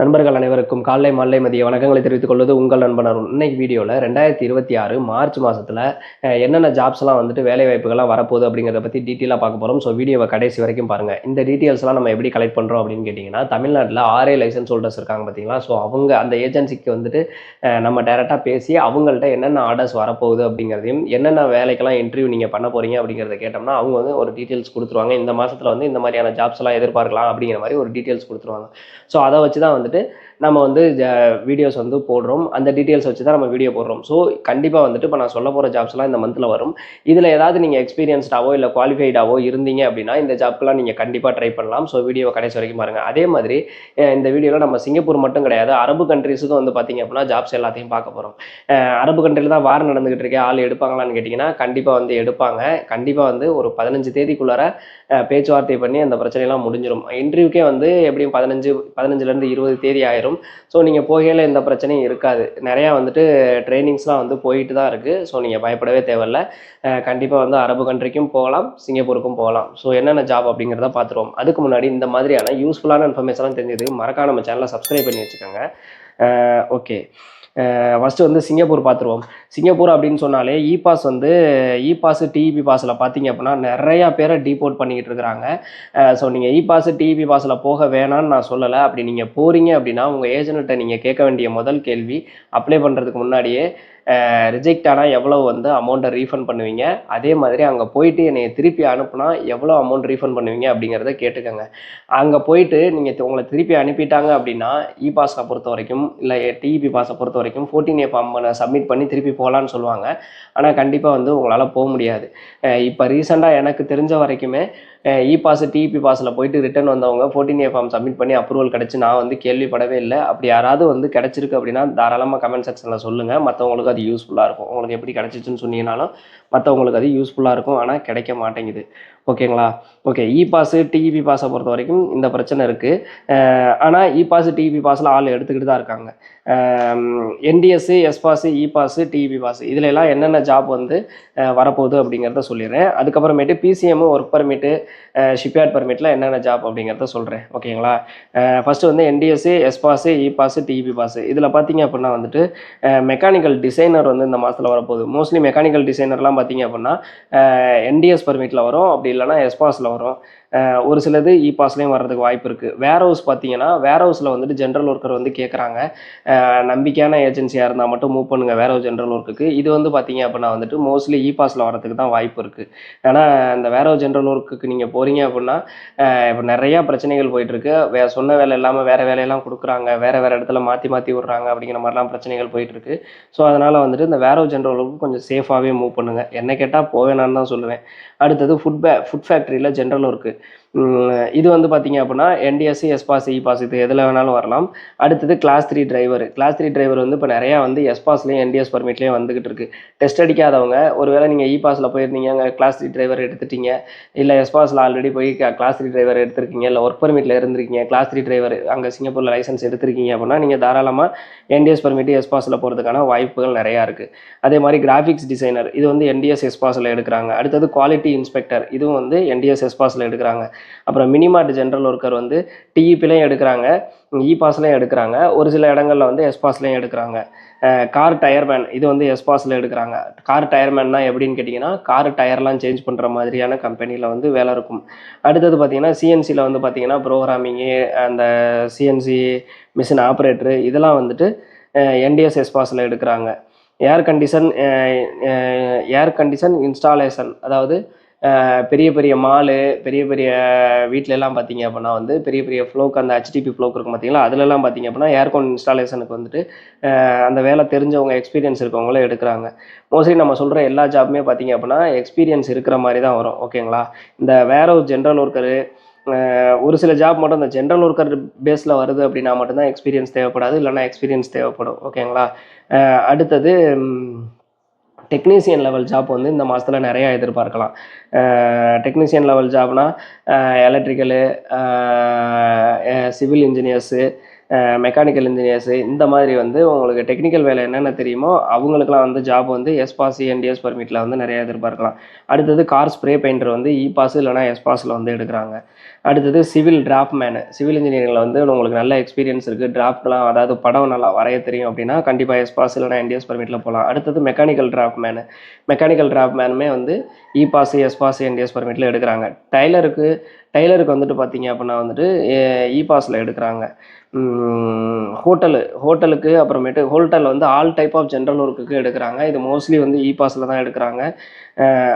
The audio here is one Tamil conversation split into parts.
நண்பர்கள் அனைவருக்கும் காலை மாலை மதிய வணக்கங்களை தெரிவித்துக் கொள்வது உங்கள் நண்பன் அருண். இன்னைக்கு வீடியோவில் 2026 மார்ச் மாதத்தில் என்னென்ன ஜாப்ஸ்லாம் வந்துட்டு வேலை வாய்ப்புகள்லாம் வரப்போகுது அப்படிங்கிறத பற்றி டீட்டெயிலாக பார்க்க போகிறோம். ஸோ வீடியோவை கடைசி வரைக்கும் பாருங்கள். இந்த டீட்டெயில்ஸ்லாம் நம்ம எப்படி கலெக்ட் பண்ணுறோம் அப்படின்னு கேட்டிங்கன்னா, தமிழ்நாட்டில் ஆர்ஏ லைசன்ஸ் ஹோல்டர்ஸ் இருக்காங்க பார்த்தீங்களா. ஸோ அவங்க அந்த ஏஜென்சிக்கு வந்துட்டு நம்ம டேரெக்டாக பேசி அவங்கள்ட்ட என்னென்ன ஆர்டர்ஸ் வரப்போகுது அப்படிங்கிறதையும் என்னென்ன வேலைக்கெல்லாம் இன்டர்வியூ நீங்கள் பண்ண போகிறீங்க அப்படிங்கிறத கேட்டோம்னா அவங்க வந்து ஒரு டீட்டெயில்ஸ் கொடுத்துருவாங்க. இந்த மாதத்தில் வந்து இந்த மாதிரியான ஜாப்ஸ்லாம் எதிர்பார்க்கலாம் அப்படிங்கிற மாதிரி ஒரு டீட்டெயில்ஸ் கொடுத்துருவாங்க. ஸோ அதை வச்சு தான் வந்துட்டு நம்ம வந்து வீடியோஸ் வந்து போடுறோம். அந்த டீட்டெயில்ஸ் வச்சு தான் நம்ம வீடியோ போடுறோம். ஸோ கண்டிப்பாக வந்துட்டு இப்போ நான் சொல்ல போகிற ஜாப்ஸ்லாம் இந்த மந்தில் வரும். இதில் ஏதாவது நீங்கள் எக்ஸ்பீரியன்ஸ்டாவோ இல்லை குவாலிஃபைடாவோ இருந்தீங்க அப்படின்னா இந்த ஜாப்க்கெலாம் நீங்கள் கண்டிப்பாக ட்ரை பண்ணலாம். ஸோ வீடியோவை கடைசி வரைக்கும் பாருங்கள். அதே மாதிரி இந்த வீடியோவில் நம்ம சிங்கப்பூர் மட்டும் கிடையாது, அரபு கண்ட்ரீஸுக்கும் வந்து பார்த்திங்க அப்படின்னா ஜாப்ஸ் எல்லாத்தையும் பார்க்க போகிறோம். அரபு கண்ட்ரியில் தான் வாரம் நடந்துகிட்டு இருக்கே, ஆள் எடுப்பாங்களான்னு கேட்டிங்கன்னா கண்டிப்பாக வந்து எடுப்பாங்க. கண்டிப்பாக வந்து ஒரு 15 தேதிக்குள்ளார பேச்சுவார்த்தை பண்ணி அந்த பிரச்சனையெல்லாம் முடிஞ்சிடும். இன்டர்வியூக்கே வந்து எப்படியும் 15லேருந்து 20 தேதி ஆயிரும். ஸோ நீங்கள் போகையில் எந்த பிரச்சனையும் இருக்காது. நிறையா வந்துட்டு ட்ரைனிங்ஸ்லாம் வந்து போயிட்டு தான் இருக்குது. ஸோ நீங்கள் பயப்படவே தேவையில்லை. கண்டிப்பாக வந்து அரபு கண்ட்ரிக்கும் போகலாம், சிங்கப்பூருக்கும் போகலாம். ஸோ என்னென்ன ஜாப் அப்படிங்கிறத பார்த்துருவோம். அதுக்கு முன்னாடி இந்த மாதிரியான யூஸ்ஃபுல்லான இன்ஃபர்மேஷன்லாம் தெரிஞ்சதுக்கு மறக்காம நம்ம சேனலை சப்ஸ்கிரைப் பண்ணி வச்சுக்கோங்க. ஓகே, ஃபஸ்ட்டு வந்து சிங்கப்பூர் பார்த்துருவோம். சிங்கப்பூர் அப்படின்னு சொன்னாலே இ பாஸ் டிஇபி பாஸில் பார்த்தீங்க அப்படின்னா நிறையா பேரை டீபோர்ட் பண்ணிக்கிட்டு இருக்கிறாங்க. ஸோ நீங்கள் இ பாஸ் டிஇபி பாஸில் போக வேணான்னு நான் சொல்லலை. அப்படி நீங்கள் போகிறீங்க அப்படின்னா உங்கள் ஏஜென்ட்டை நீங்கள் கேட்க வேண்டிய முதல் கேள்வி, அப்ளை பண்ணுறதுக்கு முன்னாடியே ரிஜெக்ட் ஆனால் எவ்வளோ வந்து அமௌண்ட்டை ரீஃபண்ட் பண்ணுவீங்க, அதே மாதிரி அங்கே போயிட்டு என்னை திருப்பி அனுப்புனா எவ்வளோ அமௌண்ட் ரீஃபண்ட் பண்ணுவீங்க அப்படிங்கிறத கேட்டுக்கோங்க. அங்கே போயிட்டு நீங்கள் உங்களை திருப்பி அனுப்பிட்டாங்க அப்படின்னா இ பாஸை பொறுத்த வரைக்கும் இல்லை டிஇபி பாஸை பொறுத்த வரைக்கும் 14A ஃபார்ம் சப்மிட் பண்ணி திருப்பி போகலான்னு சொல்லுவாங்க. ஆனால் கண்டிப்பாக வந்து உங்களால் போக முடியாது. இப்போ ரீசெண்டாக எனக்கு தெரிஞ்ச வரைக்குமே இ பாஸ் டிஇபி பாஸில் போயிட்டு ரிட்டர்ன் வந்தவங்க 14A ஃபார்ம் சப்மிட் பண்ணி அப்ரூவல் கிடச்சி நான் வந்து கேள்விப்படவே இல்லை. அப்படி யாராவது வந்து கிடச்சிருக்கு அப்படின்னா தாராளமாக கமெண்ட் செக்ஷனில் சொல்லுங்கள். மற்றவங்களுக்கு அது யூஸ்ஃபுல்லாக இருக்கும். உங்களுக்கு எப்படி கிடச்சிச்சுன்னு சொன்னீங்கனாலும் மற்றவங்களுக்கு அது யூஸ்ஃபுல்லாக இருக்கும். ஆனால் கிடைக்க மாட்டேங்குது. ஓகேங்களா? ஓகே, இ பாஸ் டிஇபி பாஸை பொறுத்த வரைக்கும் இந்த பிரச்சனை இருக்குது. ஆனால் இ பாஸ் டிஇபி பாஸில் ஆள் எடுத்துக்கிட்டு தான் இருக்காங்க. NTS, S pass, E pass, DEP pass இதில் எல்லாம் என்னென்ன ஜாப் வந்து வரப்போகுது அப்படிங்கிறத சொல்லிடுறேன். அதுக்கப்புறமேட்டு பிசிஎம், ஒர்க் பர்மிட்டு, ஷிப்யார்ட் பர்மிட்டில் என்னென்ன ஜாப் அப்படிங்கிறத சொல்கிறேன். ஓகேங்களா? ஃபஸ்ட்டு வந்து NTS, S pass, E pass, DEP pass இதில் பார்த்தீங்க அப்படின்னா வந்துட்டு மெக்கானிக்கல் டிசைனர் வந்து இந்த மாதத்தில் வரப்போகுது. மோஸ்ட்லி மெக்கானிக்கல் டிசைனர்லாம் பார்த்தீங்க அப்படின்னா என்டிஎஸ் பர்மிட்டில் வரும், அப்படி இல்லைனா எஸ் பாஸில் வரும். ஒரு சிலது இ பாஸ்லேயும் வர்றதுக்கு வாய்ப்பு இருக்குது. வேர் ஹவுஸ் பார்த்தீங்கன்னா வேர் ஹவுஸில் வந்துட்டு ஜென்ரல் ஒர்க்கர் வந்து கேட்குறாங்க. நம்பிக்கையான ஏஜென்சியாக இருந்தால் மட்டும் மூவ் பண்ணுங்கள் வேர் ஹவுஸ் ஜென்ரல் ஒர்க்குக்கு. இது வந்து பார்த்தீங்க அப்படின்னா வந்துட்டு மோஸ்ட்லி இ பாஸில் வரதுக்கு தான் வாய்ப்பு இருக்குது. ஆனால் இந்த வேர் ஹவுஸ் ஜென்ரல் ஒர்க்குக்கு நீங்கள் போகிறீங்க அப்படின்னா இப்போ நிறையா பிரச்சனைகள் போயிட்டுருக்கு. சொன்ன வேலை இல்லாமல் வேறு வேலையெல்லாம் கொடுக்குறாங்க, வேறு இடத்துல மாற்றி விட்றாங்க அப்படிங்கிற மாதிரிலாம் பிரச்சனைகள் போயிட்டுருக்கு. ஸோ அதனால் வந்துட்டு இந்த வேர் ஹவுஸ் ஜென்ரல் ஒர்க்கு கொஞ்சம் சேஃபாகவே மூவ் பண்ணுங்கள். என்ன கேட்டால் போவேணான்னு தான் சொல்லுவேன். அடுத்தது ஃபுட் ஃபேக்ட்ரியில் ஜென்ரல் ஒர்க்கு. இது வந்து பார்த்தீங்க அப்படின்னா NTSC, S pass, e pass இது எதில் வேணாலும் வரலாம். அடுத்தது கிளாஸ் 3 டிரைவர். கிளாஸ் 3 டிரைவர் வந்து இப்போ நிறையா வந்து எஸ் பாஸ்லேயும் என்டிஎஸ் பர்மிட்லேயும் வந்துகிட்டு இருக்குது. டெஸ்ட் அடிக்காதவங்க, ஒருவேளை நீங்கள் இ பாஸில் போயிருந்தீங்க, அங்கே கிளாஸ் 3 டிரைவர் எடுத்துட்டீங்க, இல்லை எஸ் பாஸில் ஆல்ரெடி போய் கிளாஸ் 3 டிரைவர் எடுத்திருக்கீங்க, இல்லை ஒர்க் பர்மிட்டில் இருந்திருக்கீங்க, கிளாஸ் 3 டிரைவர் அங்கே சிங்கப்பூரில் லைசன்ஸ் எடுத்திருக்கீங்க அப்படின்னா நீங்கள் தாராளமாக என்டிஎஸ் பர்மிட்டு, எஸ் பாஸில் போகிறதுக்கான வாய்ப்புகள் நிறையா இருக்குது. அதே மாதிரி கிராஃபிக்ஸ் டிசைனர் இது வந்து என்டிஎஸ், எஸ் பாஸில் எடுக்கிறாங்க. அடுத்தது குவாலிட்டி இன்ஸ்பெக்டர் இதுவும் வந்து என்டிஎஸ், எஸ் பாஸில் எடுக்கிறாங்க. அப்புறம் மினிமார்ட் ஜென்ரல் ஒர்க்கர் வந்து டிஇபிலையும் எடுக்கிறாங்க, இ பாஸ்லையும் எடுக்கிறாங்க, ஒரு சில இடங்களில் வந்து எஸ் பாஸ்லையும் எடுக்கிறாங்க. கார் டயர்மேன் இது வந்து எஸ் பாஸில் எடுக்கிறாங்க. கார் டயர்மேன்னா எப்படின்னு கேட்டிங்கன்னா கார் டயர்லாம் சேஞ்ச் பண்ணுற மாதிரியான கம்பெனியில் வந்து வேலை இருக்கும். அடுத்தது பார்த்திங்கன்னா சிஎன்சியில் வந்து பார்த்திங்கன்னா ப்ரோக்ராமிங்கு, அந்த சிஎன்சி மிஷின் ஆப்ரேட்டரு இதெல்லாம் வந்துட்டு என்டிஎஸ், எஸ் பாஸில் எடுக்கிறாங்க. ஏர் கண்டிஷன் இன்ஸ்டாலேஷன் அதாவது பெரிய பெரிய மாலு, பெரிய பெரிய வீட்டிலலாம் பார்த்தீங்க அப்படின்னா வந்து பெரிய பெரிய ஃப்ளோக்கு அந்த ஹெச்டிபி ஃப்ளோக்கு இருக்கும் பார்த்தீங்களா, அதிலலாம் பார்த்தீங்க அப்படின்னா ஏர்கான் இன்ஸ்டாலேஷனுக்கு வந்துட்டு அந்த வேலை தெரிஞ்சவங்க, எக்ஸ்பீரியன்ஸ் இருக்கவங்களே எடுக்கிறாங்க. மோஸ்ட்லி நம்ம சொல்கிற எல்லா ஜாப்புமே பார்த்தீங்க அப்படின்னா எக்ஸ்பீரியன்ஸ் இருக்கிற மாதிரி தான் வரும். ஓகேங்களா? இந்த வேர் ஹவுஸ் ஜென்ரல் ஒர்க்கரு ஒரு சில ஜாப் மட்டும் இந்த ஜென்ரல் ஒர்க்கர் பேஸில் வருது அப்படின்னா மட்டும்தான் எக்ஸ்பீரியன்ஸ் தேவைப்படாது, இல்லைனா எக்ஸ்பீரியன்ஸ் தேவைப்படும். ஓகேங்களா? அடுத்தது டெக்னீஷியன் லெவல் ஜாப் வந்து இந்த மாதத்தில் நிறையா எதிர்பார்க்கலாம். டெக்னீஷியன் லெவல் ஜாப்னால் electrical, civil engineers, mechanical engineers இந்த மாதிரி வந்து உங்களுக்கு டெக்னிக்கல் வேலை என்னென்ன தெரியுமோ அவங்களுக்குலாம் வந்து ஜாப் வந்து எஸ்பாஸ் என்டிஎஸ் பர்மிட்டில் வந்து நிறைய எதிர்பார்க்கலாம். அடுத்தது கார் ஸ்ப்ரே பெயிண்டர் வந்து இபாஸ் இல்லைனா எஸ்பாஸில் வந்து எடுக்கிறாங்க. அடுத்தது சிவில் டிராஃப்ட்மேனு, சிவில் இன்ஜினியரிங்கில் வந்து உங்களுக்கு நல்ல எக்ஸ்பீரியன்ஸ் இருக்குது, டிராஃப்ட்லாம் அதாவது படம் நல்லா வரைய தெரியும் அப்படின்னா கண்டிப்பாக எஸ்பாஸ் இல்லைனா என்டிஎஸ் பர்மிட்டில் போகலாம். அடுத்தது மெக்கானிக்கல் டிராஃப்ட்மேனு, மெக்கானிக்கல் டிராஃப்ட்மேனுமே வந்து இபாஸ் எஸ்பாஸ் என்டிஎஸ் பர்மிட்டில் எடுக்கிறாங்க. டைலருக்கு வந்துட்டு பார்த்தீங்க அப்படின்னா வந்துட்டு இபாஸில் எடுக்கிறாங்க. ஹோட்டலுக்கு அப்புறமேட்டு ஹோட்டல் வந்து ஆல் டைப் ஆஃப் ஜென்ரல் ஒர்க்குக்கு எடுக்கிறாங்க. இது மோஸ்ட்லி வந்து இபாஸில் தான் எடுக்கிறாங்க.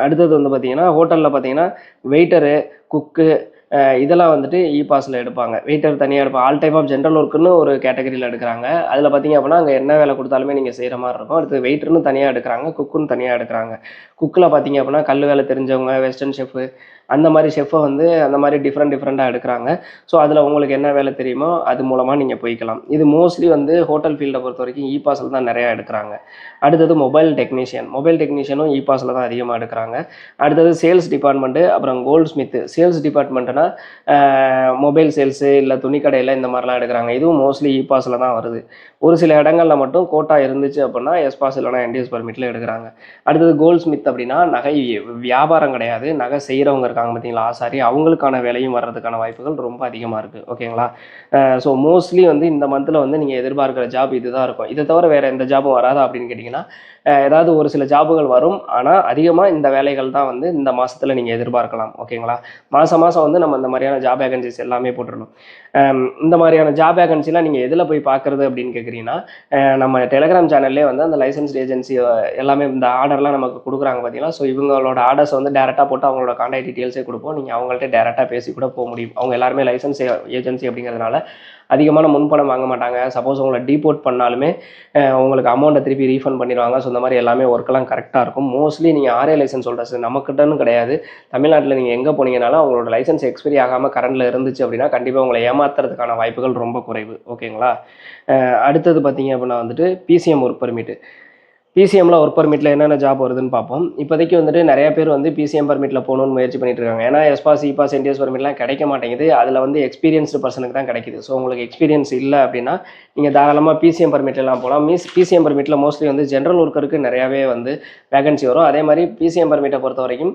அடுத்தது வந்து பார்த்தீங்கன்னா ஹோட்டலில் பார்த்தீங்கன்னா வெயிட்டரு, குக்கு இதெல்லாம் வந்துட்டு இபாஸில் எடுப்பாங்க. வெயிட்டர் தனியாக எடுப்பாங்க. ஆல் டைப் ஆஃப் ஜென்ரல் ஒர்க்குன்னு ஒரு கேட்டகரியில் எடுக்கிறாங்க. அதில் பார்த்தீங்க அப்படின்னா அங்கே என்ன வேலை கொடுத்தாலுமே நீங்கள் செய்கிற மாதிரி இருக்கும். அடுத்து வெயிட்டர்னு தனியாக எடுக்கிறாங்க, குக்குன்னு தனியாக எடுக்கிறாங்க. குக்கில் பார்த்தீங்க அப்படின்னா கல் வேலை தெரிஞ்சவங்க, வெஸ்டர்ன் ஷெஃப்பு அந்த மாதிரி ஷெஃப்பை வந்து அந்த மாதிரி டிஃப்ரெண்ட்டாக எடுக்கிறாங்க. ஸோ அதில் உங்களுக்கு என்ன வேலை தெரியுமோ அது மூலமாக நீங்கள் போய்க்கலாம். இது மோஸ்ட்லி வந்து ஹோட்டல் ஃபீல்டை பொறுத்த வரைக்கும் இபாஸில் தான் நிறையா எடுக்கிறாங்க. அடுத்தது மொபைல் டெக்னீஷியனும் இபாஸில் தான் அதிகமாக எடுக்கிறாங்க. அடுத்தது சேல்ஸ் டிபார்ட்மெண்ட்டு, அப்புறம் கோல்ட் ஸ்மித்து. சேல்ஸ் டிபார்ட்மெண்ட்டுனா மொபைல் சேல்ஸு இல்லை துணிக்கடையில் இந்த மாதிரிலாம் எடுக்கிறாங்க. இதுவும் மோஸ்ட்லி இபாஸில் தான் வருது. ஒரு சில இடங்களில் மட்டும் கோட்டா இருந்துச்சு அப்படின்னா எஸ்பாஸ் இல்லைனா என்டிஎஸ் பர்மிட்டில் எடுக்கிறாங்க. அடுத்தது கோல்ட் ஸ்மித் அப்படின்னா நகை வியாபாரம் கிடையாது, நகை செய்கிறவங்க இருக்காங்க பார்த்தீங்களா ஆசாரி, அவங்களுக்கான வேலையும் வர்றதுக்கான வாய்ப்புகள் ரொம்ப அதிகமாக இருக்குது. ஓகேங்களா? ஸோ மோஸ்ட்லி வந்து இந்த மந்தில் வந்து நீங்கள் எதிர்பார்க்குற ஜாப் இதுதான் இருக்கும். இதை தவிர வேறு எந்த ஜாபும் வராதா அப்படின்னு கேட்டிங்கன்னா ஏதாவது ஒரு சில ஜாபுகள் வரும். ஆனால் அதிகமாக இந்த வேலைகள் தான் வந்து இந்த மாதத்தில் நீங்கள் எதிர்பார்க்கலாம். ஓகேங்களா? மாதம் வந்து நம்ம இந்த மாதிரியான ஜாப் வேகன்சிஸ் எல்லாமே போட்டுடணும். இந்த மாதிரியான ஜாப் வேகன்சிலாம் நீங்கள் எதில் போய் பார்க்குறது அப்படின்னு கேட்குறீங்கன்னா நம்ம டெலிகிராம் சேனல்லே வந்து அந்த லைசன்ஸ்ட் ஏஜென்சி எல்லாமே இந்த ஆர்டர்லாம் நமக்கு கொடுக்குறாங்க பார்த்தீங்களா. ஸோ இவங்களோட ஆர்டர்ஸ் வந்து டேரெக்டாக போட்டு அவங்களோட கான்டாக்ட் டீட்டெயில்ஸே கொடுப்போம். நீங்கள் அவங்கள்ட்ட டேரெக்டாக பேசி கூட போக முடியும். அவங்க எல்லாருமே லைசன்ஸ் ஏஜென்சி அப்படிங்கிறதுனால அதிகமான முன்பணம் வாங்க மாட்டாங்க. சப்போஸ் உங்களை டீபோர்ட் பண்ணாலுமே உங்களுக்கு அமௌண்ட்டை திருப்பி ரீஃபண்ட் பண்ணிடுவாங்க. ஸோ இந்த மாதிரி எல்லாமே ஒர்க்கெல்லாம் கரெக்டாக இருக்கும். மோஸ்ட்லி நீங்கள் ஆர்ஏ லைசன்ஸ் ஹோல்டர்ஸ் நமக்கிட்டன்னு கிடையாது, தமிழ்நாட்டில் நீங்கள் எங்கே போனீங்கனாலும் அவங்களோட லைசன்ஸ் எக்ஸ்பைரி ஆகாமல் கரண்டில் இருந்துச்சு அப்படின்னா கண்டிப்பாக உங்களை ஏமாத்துறதுக்கான வாய்ப்புகள் ரொம்ப குறைவு. ஓகேங்களா? அடுத்தது பார்த்தீங்க அப்படின்னா வந்துட்டு பிசிஎம் ஒர்க் பர்மிட்டு. பிசிஎம்மில் ஒர்க் பர்மிட்டில் என்னென்ன ஜாப் வருதுன்னு பார்ப்போம். இப்போதைக்கு வந்துட்டு நிறைய பேர் வந்து பிசிஎம் பர்மிட்டில் போகணுன்னு முயற்சி பண்ணிட்டு இருக்காங்க. ஏன்னா எஸ்பாஸ் இபாஸ் என்டிஎஸ் பர்மிட்லாம் கிடைக்க மாட்டேங்குது. அதில் வந்து எக்ஸ்பீரியன்ஸ்டு பர்சனுக்கு தான் கிடைக்குது. ஸோ உங்களுக்கு எக்ஸ்பீரியன்ஸ் இல்லை அப்படின்னா நீங்கள் தாராளமாக பிசிஎம் பர்மிட்லாம் போகலாம். பிசிஎம் பர்மிட்டில் மோஸ்ட்லி வந்து ஜென்ரல் ஒர்க்கருக்கு நிறையாவே வந்து வேகன்சி வரும். அதே மாதிரி பிசிஎம் பர்மிட்டை பொறுத்த வரைக்கும்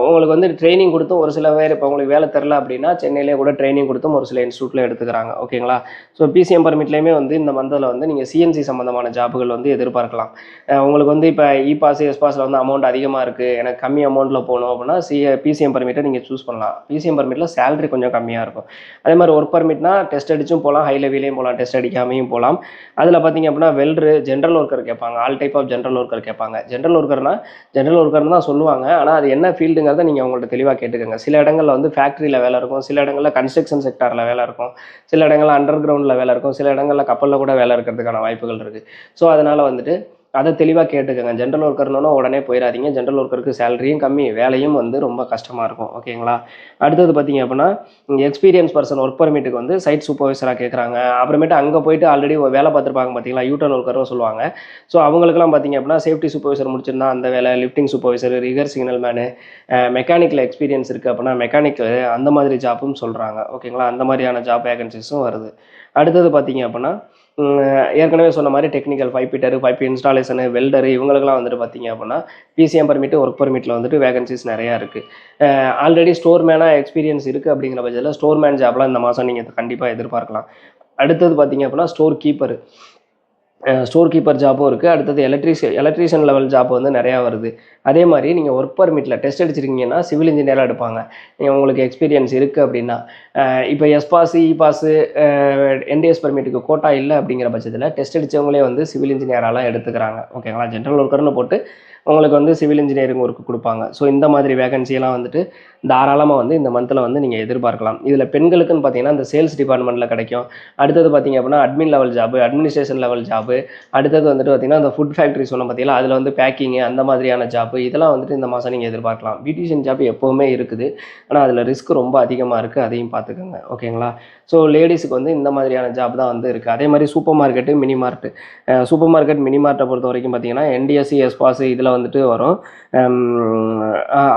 உங்களுக்கு வந்து ட்ரைனிங் கொடுத்தும் ஒரு சில பேர் இப்போ உங்களுக்கு வேலை தெரில அப்படின்னா சென்னையிலே கூட ட்ரைனிங் கொடுத்தும் ஒரு சில இன்ஸ்டியூட்டில் எடுத்துக்கிறாங்க. ஓகேங்களா? ஸோ பிசிஎம் பர்மிட்லேயுமே வந்து இந்த மந்தில் வந்து நீங்கள் சிஎன்சி சம்மந்தமான ஜாப்புகள் வந்து எதிர்பார்க்கலாம். உங்களுக்கு வந்து இப்போ இபாஸ் எஸ்பாஸில் வந்து அமௌண்ட் அதிகமாக இருக்குது, எனக்கு கம்மி அமௌண்ட்டில் போகணும் அப்படின்னா பிசிஎம் பர்மிட்டை நீங்கள் சூஸ் பண்ணலாம். பிசிஎம் பர்மிட்டில் சேலரி கொஞ்சம் கம்மியாக இருக்கும். அதே மாதிரி ஒர்க் பர்மிட்னா டெஸ்ட் அடிச்சும் போகலாம், ஹை லெவலையும் போகலாம், டெஸ்ட் அடிக்காமையும் போகலாம். அதில் பார்த்தீங்க அப்படின்னா வெல்டரு, ஜென்ரல் ஒர்க்கர் கேட்பாங்க, all type of general worker கேட்பாங்க. ஜென்ரல் ஒர்க்கர்னு தான் சொல்லுவாங்க. ஆனால் அது என்ன ஃபீல்டுங்கிறத நீங்கள் அவங்கள்ட்ட தெளிவாக கேட்டுக்கோங்க. சில இடங்களில் வந்து ஃபேக்ட்ரியில் வேலை இருக்கும், சில இடங்களில் கன்ஸ்ட்ரக்ஷன் செக்டாரில் வேலை இருக்கும், சில இடங்களில் அண்டர் கிரவுண்டில் வேலை இருக்கும், சில இடங்களில் கப்பலில் கூட வேலை இருக்கிறதுக்கான வாய்ப்புகள் இருக்குது. ஸோ அதனால் வந்துட்டு அதை தெளிவாக கேட்டுக்கோங்க. ஜென்ரல் ஒர்க்கர்னோன்னா உடனே போயிடாதீங்க. ஜென்ரல் ஒர்க்கருக்கு சேலரியும் கம்மி, வேலையும் வந்து ரொம்ப கஷ்டமாக இருக்கும். ஓகேங்களா? அடுத்தது பார்த்தீங்க அப்படின்னா எக்ஸ்பீரியன்ஸ் பர்சன் ஒர்க் பர்மிட்டுக்கு வந்து சைட் சூப்பர்வைசராக கேட்குறாங்க. அப்புறமேட்டு அங்கே போயிட்டு ஆல்ரெடி வேலை பார்த்துருப்பாங்க பார்த்தீங்களா, யூட்டர்ன் ஒர்க்கரும் சொல்லுவாங்க. ஸோ அவங்களுக்குலாம் பார்த்தீங்க அப்படின்னா சேஃப்டி சூப்பர்வைசர் முடிச்சிருந்தா அந்த வேலை, lifting supervisor, rigger signal man, மெக்கானிக்கில் எக்ஸ்பீரியன்ஸ் இருக்குது அப்படின்னா மெக்கானிக்கு அந்த மாதிரி ஜாப்பும் சொல்கிறாங்க. ஓகேங்களா? அந்த மாதிரியான ஜாப் வேகன்சிஸும் வருது. அடுத்தது பார்த்தீங்க அப்படின்னா ஏற்கனவே சொன்ன மாதிரி டெக்னிக்கல் பைப் இன்ஸ்டாலேஷனு, வெல்டரு இவங்களுக்குலாம் வந்துட்டு பார்த்தீங்க அப்படின்னா பிசிஎம் பர்மிட்டு ஒர்க் பர்மிட்டில் வந்துட்டு வேகன்சிஸ் நிறையா இருக்குது. ஆல்ரெடி ஸ்டோர் மேனாக எக்ஸ்பீரியன்ஸ் இருக்குது அப்படிங்கிற பட்சத்தில் ஸ்டோர் மேன் ஜாப்லாம் இந்த மாதம் நீங்கள் கண்டிப்பாக எதிர்பார்க்கலாம். அடுத்தது பார்த்தீங்க அப்படின்னா ஸ்டோர் கீப்பர் ஜாப்பும் இருக்குது. அடுத்தது எலக்ட்ரீஷியன் லெவல் ஜாப் வந்து நிறையா வருது. அதே மாதிரி நீங்கள் ஒர்க் பர்மிட்டில் டெஸ்ட் அடிச்சிருக்கீங்கன்னா சிவில் இன்ஜினியராக எடுப்பாங்க. உங்களுக்கு எக்ஸ்பீரியன்ஸ் இருக்குது அப்படின்னா இப்போ எஸ்பாஸு இபாஸு என்டிஎஸ் பர்மிட்டுக்கு கோட்டா இல்லை அப்படிங்கிற பட்சத்தில் டெஸ்ட் அடித்தவங்களே வந்து சிவில் இன்ஜினியராலாம் எடுத்துக்கிறாங்க. ஓகேங்களா? ஜென்ரல் ஒர்க்கர்னு போட்டு உங்களுக்கு வந்து சிவில் இன்ஜினியரிங் ஒர்க்கு கொடுப்பாங்க. ஸோ இந்த மாதிரி வேகன்சியெல்லாம் வந்துட்டு தாராளமாக வந்து இந்த மந்தில் வந்து நீங்கள் எதிர்பார்க்கலாம். இதில் பெண்களுக்குன்னு பார்த்தீங்கன்னா இந்த சேல்ஸ் டிபார்ட்மெண்ட்டில் கிடைக்கும். அடுத்தது பார்த்தீங்க அப்படின்னா admin level job, administration level job, அடுத்தது வந்துட்டு பார்த்தீங்கன்னா அந்த ஃபுட் ஃபேக்ட்ரி சொன்ன பார்த்தீங்கன்னா அதில் வந்து பேக்கிங்கு அந்த மாதிரியான ஜாப்பு இதெல்லாம் வந்துட்டு இந்த மாதம் நீங்கள் எதிர்பார்க்கலாம். பியூட்டிஷியன் ஜாப் எப்போவுமே இருக்குது, ஆனால் அதில் ரிஸ்க் ரொம்ப அதிகமாக இருக்குது, அதையும் பார்த்துக்கோங்க. ஓகேங்களா? ஸோ லேடிஸுக்கு வந்து இந்த மாதிரியான ஜாப் தான் வந்து இருக்குது. அதே மாதிரி சூப்பர் மார்க்கெட்டு, மினி மார்ட்டை பொறுத்த வரைக்கும் பார்த்தீங்கன்னா என்டிஎஸ்சி எஸ்பாஸு இதில் வந்துட்டு வரும்.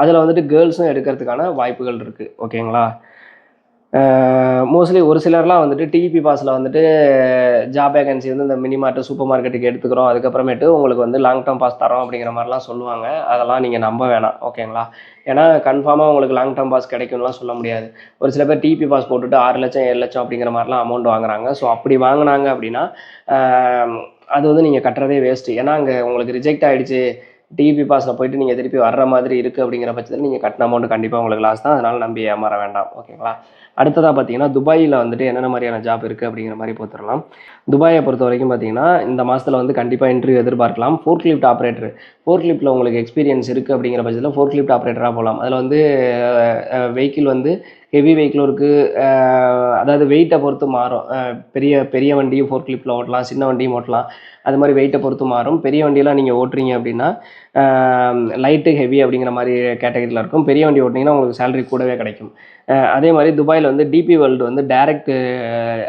அதில் வந்துட்டு கேர்ள்ஸும் எடுக்கிறதுக்கான வாய்ப்புகள் இருக்குது. ஓகேங்களா? மோஸ்ட்லி ஒரு சிலர்லாம் வந்துட்டு டிஇபி பாஸில் வந்துட்டு ஜாப் வேகன்சி வந்து இந்த மினி மார்ட்டு சூப்பர் மார்க்கெட்டுக்கு எடுத்துக்கிறோம், அதுக்கப்புறமேட்டு உங்களுக்கு வந்து லாங் டேர்ம் பாஸ் தரோம் அப்படிங்கிற மாதிரிலாம் சொல்லுவாங்க. அதெல்லாம் நீங்கள் நம்ப வேணாம், ஓகேங்களா? ஏன்னா கன்ஃபார்மாக உங்களுக்கு லாங் டேர்ம் பாஸ் கிடைக்கும்லாம் சொல்ல முடியாது. ஒரு சில பேர் டிஇபி பாஸ் போட்டுட்டு 6 லட்சம் 7 லட்சம் அப்படிங்கிற மாதிரிலாம் அமௌண்ட் வாங்குறாங்க. ஸோ அப்படி வாங்கினாங்க அப்படின்னா அது வந்து நீங்கள் கட்டுறதே வேஸ்ட்டு. ஏன்னா அங்கே உங்களுக்கு ரிஜெக்ட் ஆகிடுச்சு, டிஇபி பாஸில் போயிட்டு நீங்கள் திருப்பி வர்ற மாதிரி இருக்குது அப்படிங்கிற பட்சத்தில் நீங்கள் கட்டின அமௌண்ட் கண்டிப்பாக உங்களுக்கு லாஸ் தான். அதனால் நம்பி ஏமாற வேண்டாம், ஓகேங்களா? அடுத்ததாக பார்த்தீங்கன்னா துபாயில் வந்துட்டு என்னென்ன மாதிரியான ஜாப் இருக்குது அப்படிங்கிற மாதிரி பார்த்துடலாம். துபாயை பொறுத்த வரைக்கும் பார்த்தீங்கன்னா இந்த மாதத்தில் வந்து கண்டிப்பாக இன்டர்வியூ எதிர்பார்க்கலாம். ஃபோர்க் லிஃப்ட் ஆப்ரேட்டர், ஃபோர்க் லிஃப்ட்டில் உங்களுக்கு எக்ஸ்பீரியன்ஸ் இருக்குது அப்படிங்கிற பட்சத்தில் ஃபோர்க் லிஃப்ட் ஆப்ரேட்டராக போகலாம். அதில் வந்து வெஹிக்கிள் வந்து ஹெவி வெஹிக்கிளும் இருக்குது, அதாவது வெயிட்டை பொறுத்து மாறும். பெரிய பெரிய வண்டியும் ஃபோர்க் லிஃப்ட்டில் ஓட்டலாம், சின்ன வண்டியும் ஓட்டலாம். அது மாதிரி வெயிட்டை பொறுத்து மாறும். பெரிய வண்டியெல்லாம் நீங்கள் ஓட்டுறீங்க அப்படின்னா லைட்டு ஹெவி அப்படிங்கிற மாதிரி கேட்டகரியில் இருக்கும். பெரிய வண்டி ஓட்டினீங்கன்னா உங்களுக்கு சேலரி கூடவே கிடைக்கும். அதே மாதிரி துபாயில் வந்து டிபி வேர்ல்டு வந்து டைரக்ட்,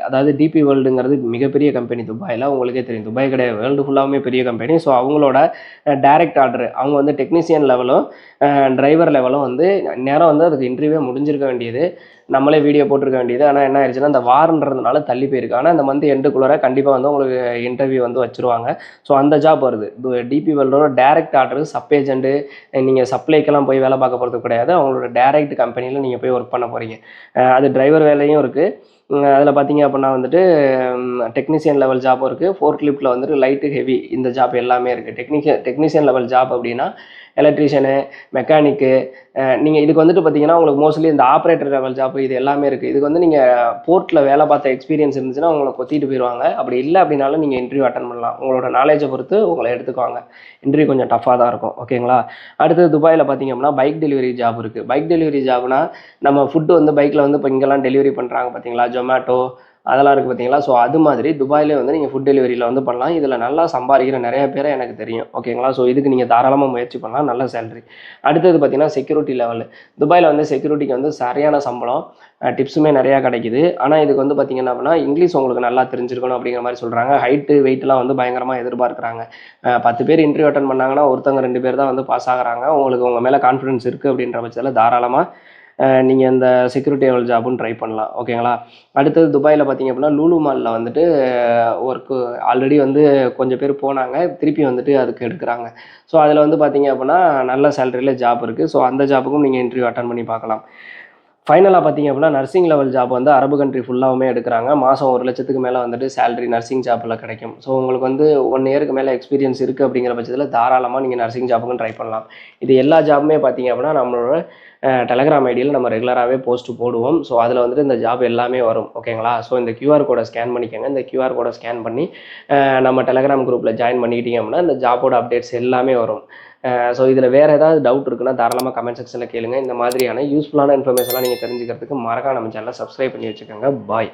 அதாவது டிபி வேர்ல்டுங்கிறது மிகப்பெரிய கம்பெனி துபாயில், உங்களுக்கே தெரியும். துபாய் கிடையாது, வேர்ல்டு ஃபுல்லாகவுமே பெரிய கம்பெனி. ஸோ அவங்களோட டைரக்ட் ஆர்டர், அவங்க வந்து டெக்னீஷியன் லெவலும் டிரைவர் லெவலும் வந்து நேரம் வந்து அதுக்கு இன்டர்வியூவே முடிஞ்சிருக்க வேண்டியது, நம்மளே வீடியோ போட்டிருக்க வேண்டியது. ஆனால் என்ன ஆயிடுச்சுன்னா இந்த வாரன்றதுனால தள்ளி போயிருக்கு. ஆனால் இந்த மந்த் எண்டுக்குள்ளே கண்டிப்பாக வந்து உங்களுக்கு இன்டர்வியூ வந்து வச்சுருவாங்க. ஸோ அந்த ஜாப் வருது. டிபி வேர்ல்டோட டைரக்ட் ஆர்டர், சப் ஏஜென்ட்டு, நீங்கள் சப்ளைக்கெல்லாம் போய் வேலை பார்க்க போகிறது கிடையாது. அவங்களோட டைரக்ட் கம்பெனியில் நீங்கள் போய் ஒர்க் பண்ண போகிறீங்க. அது டிரைவர் வேலையும் இருக்குது. அதில் பார்த்தீங்க அப்படின்னா வந்துட்டு டெக்னீஷியன் லெவல் ஜாப்பும் இருக்குது. ஃபோர்க் லிஃப்ட்டில் வந்துட்டு லைட்டு ஹெவி இந்த ஜாப் எல்லாமே இருக்குது. டெக்னீஷியன் லெவல் ஜாப் அப்படின்னா எலக்ட்ரீஷியனு, மெக்கானிக்கு, நீங்கள் இதுக்கு வந்துட்டு பார்த்தீங்கன்னா உங்களுக்கு மோஸ்ட்லி இந்த ஆப்ரேட்டர் லெவல் ஜாப் இது எல்லாமே இருக்குது. இதுக்கு வந்து நீங்கள் போர்ட்டில் வேலை பார்த்த எக்ஸ்பீரியன்ஸ் இருந்துச்சுன்னா உங்களை கொத்திட்டு போயிடுவாங்க. அப்படி இல்லை அப்படின்னாலும் நீங்கள் இன்டர்வியூ அட்டன் பண்ணலாம். உங்களோட நாலேஜை பொறுத்து உங்களை எடுத்துக்குவாங்க. இன்டர்வியூ கொஞ்சம் டஃப்பாக தான் இருக்கும், ஓகேங்களா? அடுத்தது துபாயில் பார்த்தீங்க அப்படின்னா பைக் டெலிவரி ஜாப் இருக்குது. பைக் டெலிவரி ஜாப்னா நம்ம ஃபுட்டு வந்து பைக்கில் வந்து இப்போ இங்கெல்லாம் டெலிவரி பண்ணுறாங்க பார்த்தீங்களா, ஜொமேட்டோ அதெல்லாம் இருக்குது பார்த்தீங்களா? ஸோ அது மாதிரி துபாயிலே வந்து நீங்கள் ஃபுட் டெலிவரியில் வந்து பண்ணலாம். இதில் நல்லா சம்பாதிக்கிற நிறைய பேரை எனக்கு தெரியும், ஓகேங்களா? ஸோ இதுக்கு நீங்கள் தாராளமாக முயற்சி பண்ணலாம், நல்ல சேலரி. அடுத்தது பார்த்தீங்கன்னா செக்யூரிட்டி லெவல். துபாயில் வந்து செக்யூரிட்டிக்கு வந்து சரியான சம்பளம், டிப்ஸுமே நிறையா கிடைக்குது. ஆனால் இதுக்கு வந்து பார்த்தீங்கன்னா அப்படின்னா இங்கிலீஷ் உங்களுக்கு நல்லா தெரிஞ்சிருக்கணும் அப்படிங்கிற மாதிரி சொல்கிறாங்க. ஹைட்டு வெயிட்லாம் வந்து பயங்கரமாக எதிர்பார்க்குறாங்க. 10 பேர் இன்டர்வியூ அட்டன் பண்ணாங்கன்னா ஒருத்தவங்க 2 பேர் தான் வந்து பாஸ் ஆகுறாங்க. உங்களுக்கு உங்கள் மேலே கான்ஃபிடன்ஸ் இருக்குது அப்படின்ற பட்சத்தில் தாராளமாக நீங்கள் இந்த செக்யூரிட்டி லெவல் ஜாப்புன்னு ட்ரை பண்ணலாம், ஓகேங்களா? அடுத்தது துபாயில் பார்த்தீங்க அப்படின்னா லூலு மாலில் வந்துட்டு ஒர்க்கு ஆல்ரெடி வந்து கொஞ்சம் பேர் போனாங்க, திருப்பி வந்துட்டு அதுக்கு எடுக்கிறாங்க. ஸோ அதில் வந்து பார்த்தீங்க அப்படின்னா நல்ல சேலரியில் ஜாப் இருக்குது. ஸோ அந்த ஜாப்புக்கும் நீங்கள் இன்டர்வியூ அட்டன் பண்ணி பார்க்கலாம். ஃபைனலாக பார்த்தீங்க அப்படின்னா நர்சிங் லெவல் ஜாப் வந்து அரபு கண்ட்ரி ஃபுல்லாகவுமே எடுக்கிறாங்க. மாதம் 1 லட்சத்துக்கு மேலே வந்துட்டு சேலரி நர்சிங் ஜாப்பில் கிடைக்கும். ஸோ உங்களுக்கு வந்து 1 இயருக்கு மேலே எக்ஸ்பீரியன்ஸ் இருக்குது அப்படிங்கிற பட்சத்தில் தாராளமாக நீங்கள் நர்சிங் ஜாப்புக்கும் ட்ரை பண்ணலாம். இது எல்லா ஜாப்புமே பார்த்தீங்க அப்படின்னா நம்மளோட டெலகிராம் ஐடியில் நம்ம ரெகுலராகவே போஸ்ட் போடுவோம். ஸோ அதில் வந்துட்டு இந்த ஜாப் எல்லாமே வரும், ஓகேங்களா? ஸோ இந்த QR கோடை ஸ்கேன் பண்ணிக்கோங்க. இந்த QR கோடை ஸ்கேன் பண்ணி நம்ம டெலகிராம் குரூப்பில் ஜாயின் பண்ணிக்கிட்டீங்க அப்படின்னா இந்த ஜாப்போட அப்டேட்ஸ் எல்லாமே வரும். ஸோ இதில் வேறு ஏதாவது டவுட் இருக்குன்னா தாராளமாக கமெண்ட் செக்ஷனில் கேளுங்க. இந்த மாதிரியான யூஸ்ஃபுல்லான இன்ஃபர்மேஷன்லாம் நீங்கள் தெரிஞ்சுக்கிறதுக்கு மறக்காம நம்ம சேனலை சப்ஸ்கிரைப் பண்ணி வச்சுக்கோங்க. பாய்.